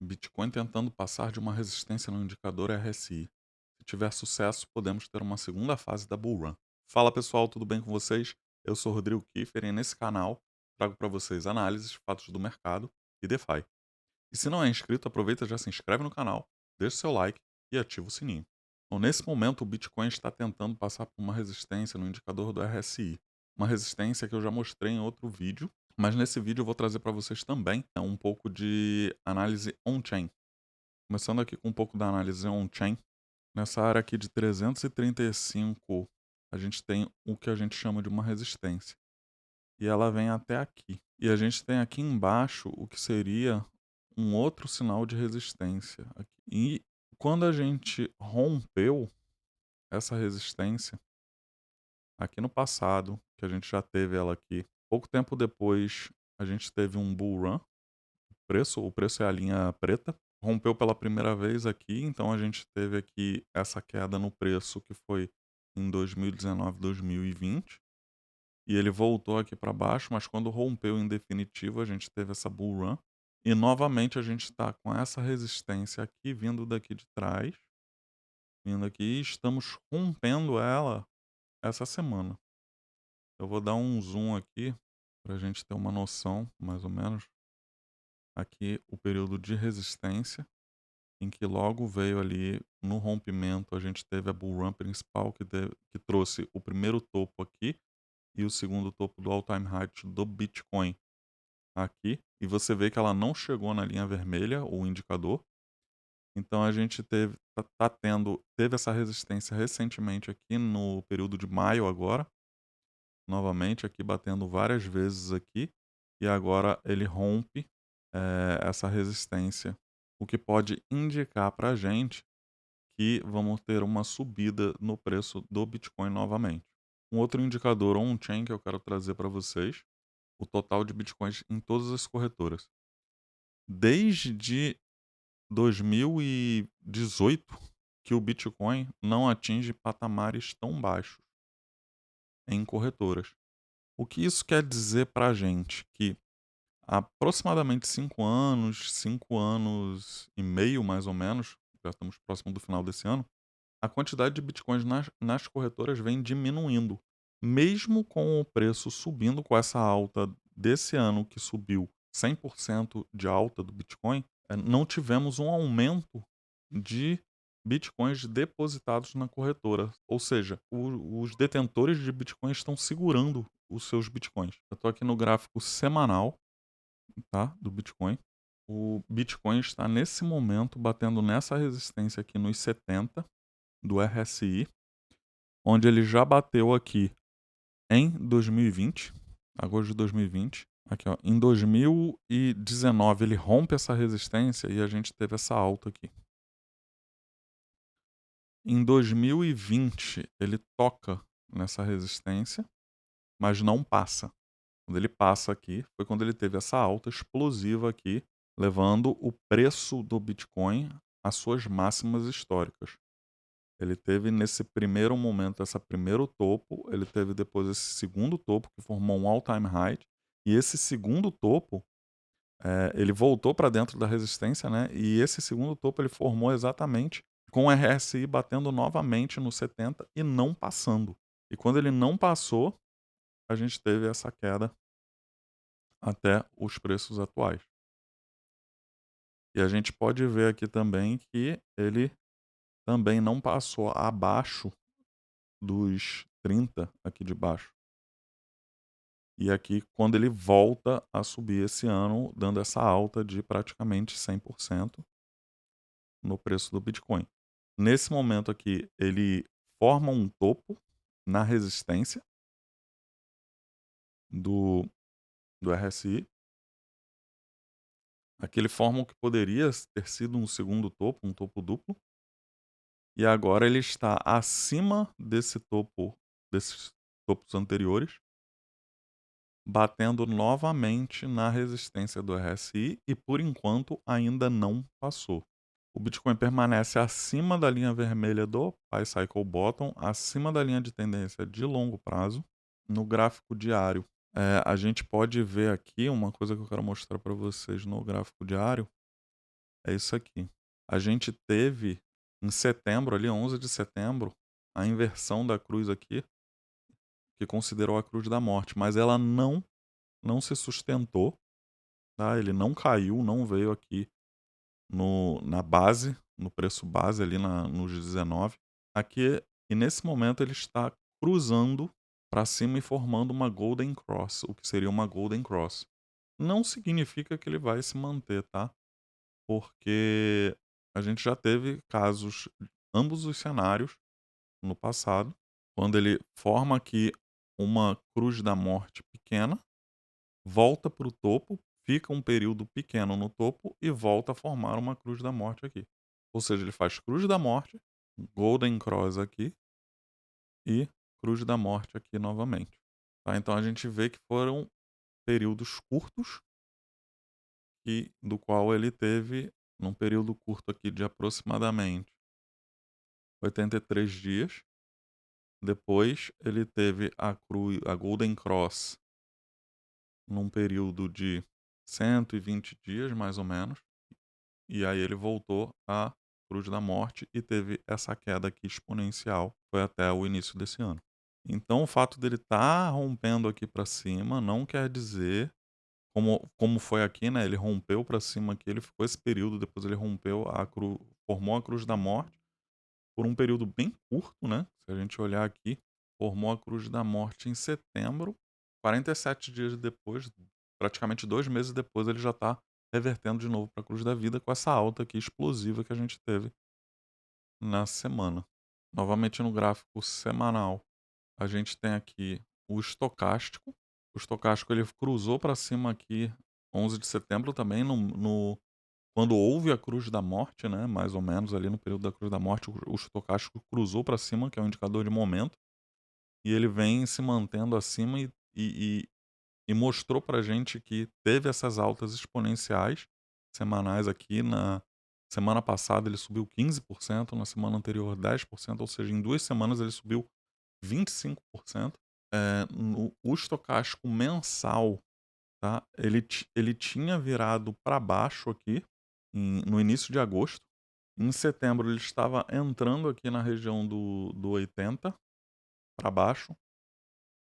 Bitcoin tentando passar de uma resistência no indicador RSI. Se tiver sucesso, podemos ter uma segunda fase da Bull Run. Fala pessoal, tudo bem com vocês? Eu sou Rodrigo Kiefer e nesse canal trago para vocês análises, fatos do mercado e DeFi. E se não é inscrito, aproveita e já se inscreve no canal, deixa seu like e ativa o sininho. Bom, nesse momento, o Bitcoin está tentando passar por uma resistência no indicador do RSI. Uma resistência que eu já mostrei em outro vídeo, mas nesse vídeo eu vou trazer para vocês também um pouco de análise on-chain. Começando aqui com um pouco da análise on-chain. Nessa área aqui de 335, a gente tem o que a gente chama de uma resistência. E ela vem até aqui. E a gente tem aqui embaixo o que seria um outro sinal de resistência. E quando a gente rompeu essa resistência, aqui no passado, que a gente já teve ela aqui, pouco tempo depois a gente teve um bull run, o preço é a linha preta, rompeu pela primeira vez aqui, então a gente teve aqui essa queda no preço que foi em 2019, 2020, e ele voltou aqui para baixo, mas quando rompeu em definitivo a gente teve essa bull run, e novamente a gente está com essa resistência aqui vindo daqui de trás, vindo aqui, e estamos rompendo ela essa semana. Eu vou dar um zoom aqui para a gente ter uma noção, mais ou menos, aqui o período de resistência, em que logo veio ali no rompimento, a gente teve a bull run principal que trouxe o primeiro topo aqui e o segundo topo do all-time high do Bitcoin aqui, e você vê que ela não chegou na linha vermelha, o indicador. Então a gente teve essa resistência recentemente aqui no período de maio agora, novamente aqui batendo várias vezes aqui, e agora ele rompe essa resistência, o que pode indicar para a gente que vamos ter uma subida no preço do Bitcoin novamente. Um outro indicador on-chain que eu quero trazer para vocês, o total de Bitcoins em todas as corretoras. Desde 2018 que o Bitcoin não atinge patamares tão baixos em corretoras. O que isso quer dizer para a gente? Que há aproximadamente 5 anos e meio mais ou menos, já estamos próximo do final desse ano, a quantidade de bitcoins nas corretoras vem diminuindo. Mesmo com o preço subindo, com essa alta desse ano que subiu 100% de alta do Bitcoin, não tivemos um aumento de bitcoins depositados na corretora. Ou seja, os detentores de bitcoins estão segurando os seus bitcoins. Eu estou aqui no gráfico semanal, tá, do Bitcoin. O Bitcoin está nesse momento batendo nessa resistência aqui nos 70 do RSI, onde ele já bateu aqui em 2020, agosto de 2020. Aqui, ó, em 2019 ele rompe essa resistência e a gente teve essa alta aqui. Em 2020 ele toca nessa resistência, mas não passa. Quando ele passa aqui, foi quando ele teve essa alta explosiva aqui, levando o preço do Bitcoin às suas máximas históricas. Ele teve nesse primeiro momento, esse primeiro topo, ele teve depois esse segundo topo que formou um all-time high, e esse segundo topo, ele voltou para dentro da resistência, né? E esse segundo topo ele formou exatamente com o RSI batendo novamente no 70 e não passando. E quando ele não passou, a gente teve essa queda até os preços atuais. E a gente pode ver aqui também que ele também não passou abaixo dos 30 aqui de baixo. E aqui, quando ele volta a subir esse ano, dando essa alta de praticamente 100% no preço do Bitcoin. Nesse momento aqui, ele forma um topo na resistência do, do RSI. Aqui ele forma o que poderia ter sido um segundo topo, um topo duplo. E agora ele está acima desses topos anteriores, batendo novamente na resistência do RSI e por enquanto ainda não passou. O Bitcoin permanece acima da linha vermelha do Pi Cycle Bottom, acima da linha de tendência de longo prazo. No gráfico diário, a gente pode ver aqui uma coisa que eu quero mostrar para vocês no gráfico diário, é isso aqui. A gente teve em setembro, ali 11 de setembro, a inversão da cruz aqui, que considerou a cruz da morte, mas ela não se sustentou, tá, ele não caiu, não veio aqui na base, no preço base ali nos 19. Aqui, e nesse momento ele está cruzando para cima e formando uma Golden Cross, o que seria uma Golden Cross. Não significa que ele vai se manter, tá? Porque a gente já teve casos, ambos os cenários, no passado, quando ele forma aqui uma cruz da morte pequena, volta para o topo, fica um período pequeno no topo e volta a formar uma cruz da morte aqui. Ou seja, ele faz cruz da morte, Golden Cross aqui e cruz da morte aqui novamente. Tá? Então a gente vê que foram períodos curtos e do qual ele teve, num período curto aqui de aproximadamente 83 dias. Depois ele teve a Golden Cross num período de 120 dias, mais ou menos, e aí ele voltou à Cruz da Morte e teve essa queda aqui exponencial, foi até o início desse ano. Então o fato dele estar rompendo aqui para cima não quer dizer, como foi aqui, né, ele rompeu para cima aqui, ele ficou esse período, depois ele rompeu formou a Cruz da Morte por um período bem curto, né, se a gente olhar aqui, formou a Cruz da Morte em setembro, 47 dias depois, praticamente 2 meses depois, ele já está revertendo de novo para a Cruz da Vida com essa alta aqui explosiva que a gente teve na semana. Novamente no gráfico semanal, a gente tem aqui o estocástico. O estocástico ele cruzou para cima aqui 11 de setembro também, quando houve a Cruz da Morte, né, mais ou menos ali no período da Cruz da Morte, o estocástico cruzou para cima, que é um indicador de momento, e ele vem se mantendo acima e mostrou para gente que teve essas altas exponenciais semanais aqui. Na semana passada ele subiu 15%, na semana anterior 10%, ou seja, em 2 semanas ele subiu 25%. O estocástico mensal, tá, ele tinha virado para baixo aqui no início de agosto. Em setembro ele estava entrando aqui na região do 80 para baixo,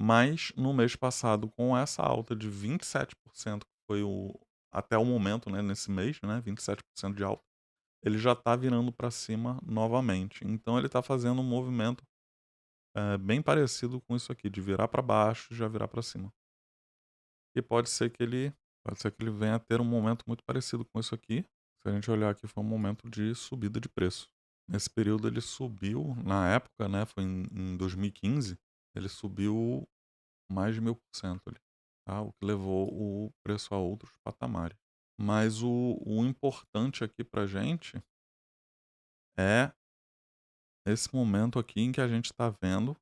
mas no mês passado, com essa alta de 27%, que foi até o momento, né, nesse mês, né, 27% de alta, ele já está virando para cima novamente. Então ele está fazendo um movimento bem parecido com isso aqui, de virar para baixo e já virar para cima. E pode ser que ele venha a ter um momento muito parecido com isso aqui. Se a gente olhar aqui, foi um momento de subida de preço. Nesse período ele subiu, na época, né, foi em 2015, ele subiu mais de 1000% ali, tá? O que levou o preço a outros patamares. Mas o importante aqui pra gente é esse momento aqui em que a gente está vendo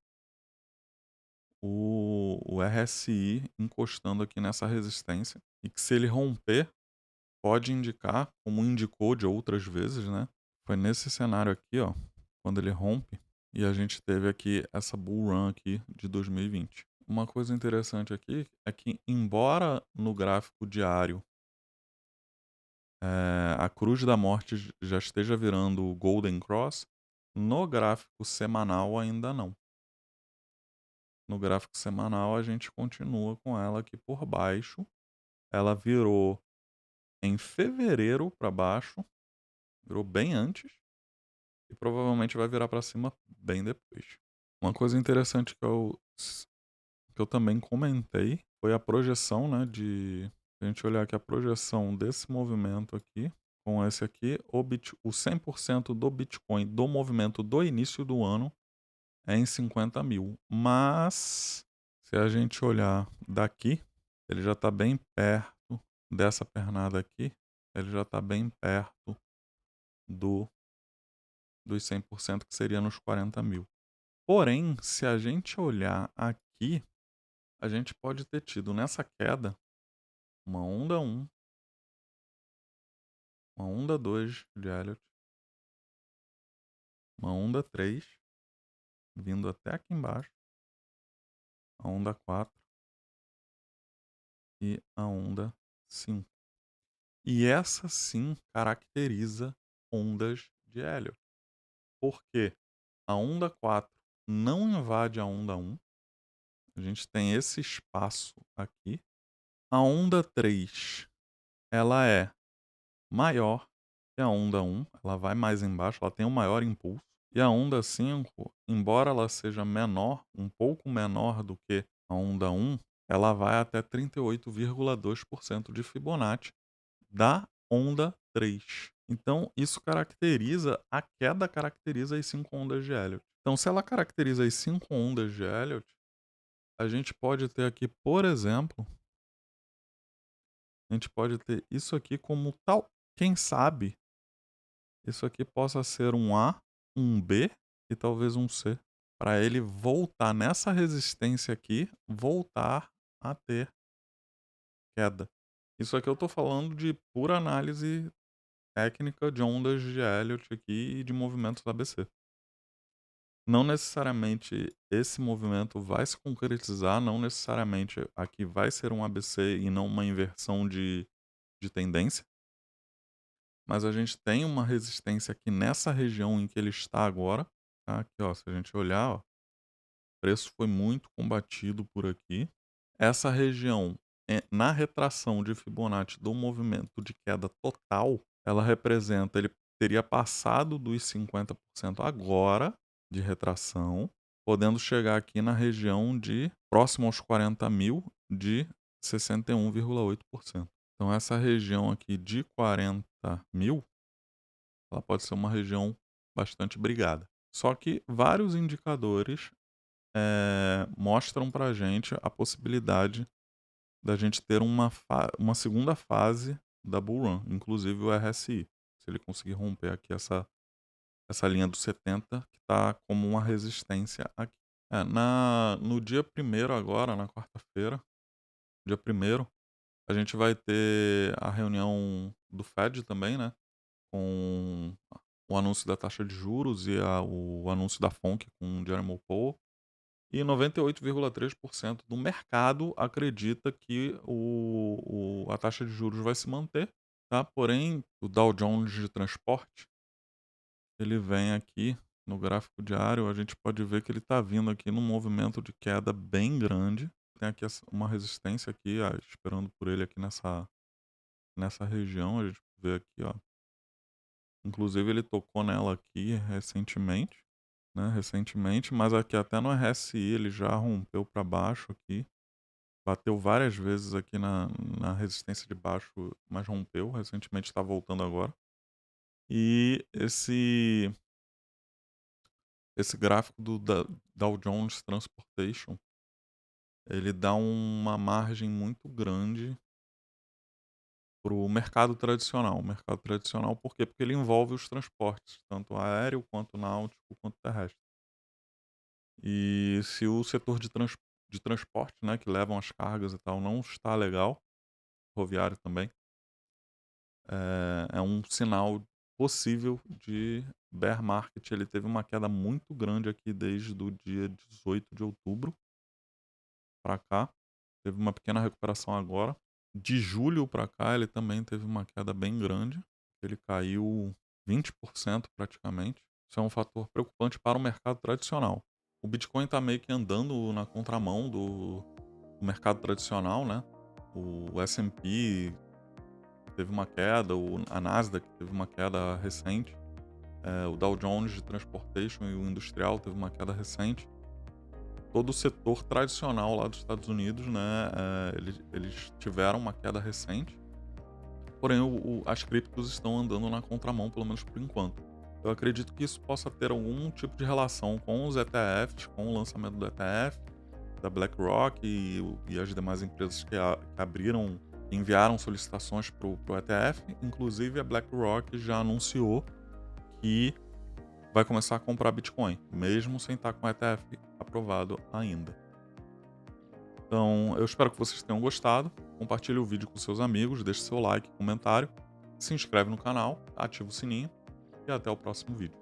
o RSI encostando aqui nessa resistência, e que se ele romper, pode indicar, como indicou de outras vezes, né? Foi nesse cenário aqui, ó, quando ele rompe, e a gente teve aqui essa bull run aqui de 2020. Uma coisa interessante aqui é que, embora no gráfico diário a cruz da morte já esteja virando o Golden Cross, no gráfico semanal ainda não. No gráfico semanal a gente continua com ela aqui por baixo. Ela virou em fevereiro para baixo, virou bem antes, e provavelmente vai virar para cima bem depois. Uma coisa interessante que eu também comentei foi a projeção, né, se a gente olhar aqui a projeção desse movimento aqui, com esse aqui, o 100% do Bitcoin do movimento do início do ano é em 50 mil. Mas, se a gente olhar daqui, ele já está bem perto dessa pernada aqui, ele já está bem perto do, dos 100%, que seria nos 40 mil. Porém, se a gente olhar aqui, a gente pode ter tido nessa queda uma onda 1, uma onda 2 de Elliott, uma onda 3 vindo até aqui embaixo, a onda 4 e a onda 5. E essa sim caracteriza ondas de Elliott. Porque a onda 4 não invade a onda 1, a gente tem esse espaço aqui. A onda 3 ela é maior que a onda 1, ela vai mais embaixo, ela tem um maior impulso. E a onda 5, embora ela seja menor, um pouco menor do que a onda 1, ela vai até 38,2% de Fibonacci da onda 3. Então, isso caracteriza, a queda caracteriza as 5 ondas de Elliott. Então, se ela caracteriza as 5 ondas de Elliott, a gente pode ter aqui, por exemplo, a gente pode ter isso aqui como tal, quem sabe, isso aqui possa ser um A, um B e talvez um C, para ele voltar nessa resistência aqui, voltar a ter queda. Isso aqui eu estou falando de pura análise técnica de ondas de Elliott aqui e de movimentos ABC. Não necessariamente esse movimento vai se concretizar, não necessariamente aqui vai ser um ABC e não uma inversão de tendência, mas a gente tem uma resistência aqui nessa região em que ele está agora, tá? Aqui, ó, se a gente olhar, ó, o preço foi muito combatido por aqui. Essa região, na retração de Fibonacci do movimento de queda total, ela representa, ele teria passado dos 50% agora de retração, podendo chegar aqui na região de próximo aos 40.000 de 61,8%. Então essa região aqui de 40.000, ela pode ser uma região bastante brigada. Só que vários indicadores mostram para a gente a possibilidade da gente ter uma segunda fase da Bull Run, inclusive o RSI. Se ele conseguir romper aqui essa linha dos 70, que está como uma resistência aqui. No dia 1º agora, na quarta-feira, dia 1º, a gente vai ter a reunião do Fed também, né? Com o anúncio da taxa de juros e o anúncio da FONC com o Jerome Powell. E 98,3% do mercado acredita que a taxa de juros vai se manter, tá? Porém, o Dow Jones de transporte, ele vem aqui no gráfico diário, a gente pode ver que ele está vindo aqui num movimento de queda bem grande. Tem aqui uma resistência aqui, esperando por ele aqui nessa região, a gente vê aqui, ó. Inclusive ele tocou nela aqui recentemente, né, mas aqui até no RSI ele já rompeu para baixo aqui, bateu várias vezes aqui na resistência de baixo, mas rompeu, recentemente está voltando agora. E esse gráfico do Dow Jones Transportation, ele dá uma margem muito grande para o mercado tradicional. O mercado tradicional por quê? Porque ele envolve os transportes, tanto aéreo, quanto náutico, quanto terrestre. E se o setor de transporte, né, que levam as cargas e tal, não está legal, rodoviário também, é um sinal possível de bear market. Ele teve uma queda muito grande aqui desde o dia 18 de outubro para cá. Teve uma pequena recuperação agora. De julho para cá, ele também teve uma queda bem grande. Ele caiu 20% praticamente. Isso é um fator preocupante para o mercado tradicional. O Bitcoin está meio que andando na contramão do mercado tradicional, né? O S&P teve uma queda, a Nasdaq teve uma queda recente, o Dow Jones de Transportation e o Industrial teve uma queda recente. Todo o setor tradicional lá dos Estados Unidos, né, eles tiveram uma queda recente, porém as criptos estão andando na contramão, pelo menos por enquanto. Eu acredito que isso possa ter algum tipo de relação com os ETFs, com o lançamento do ETF, da BlackRock e as demais empresas que abriram, enviaram solicitações para o ETF. Inclusive a BlackRock já anunciou que vai começar a comprar Bitcoin, mesmo sem estar com o ETF aprovado ainda. Então, eu espero que vocês tenham gostado. Compartilhe o vídeo com seus amigos, deixe seu like, comentário, se inscreve no canal, ativa o sininho e até o próximo vídeo.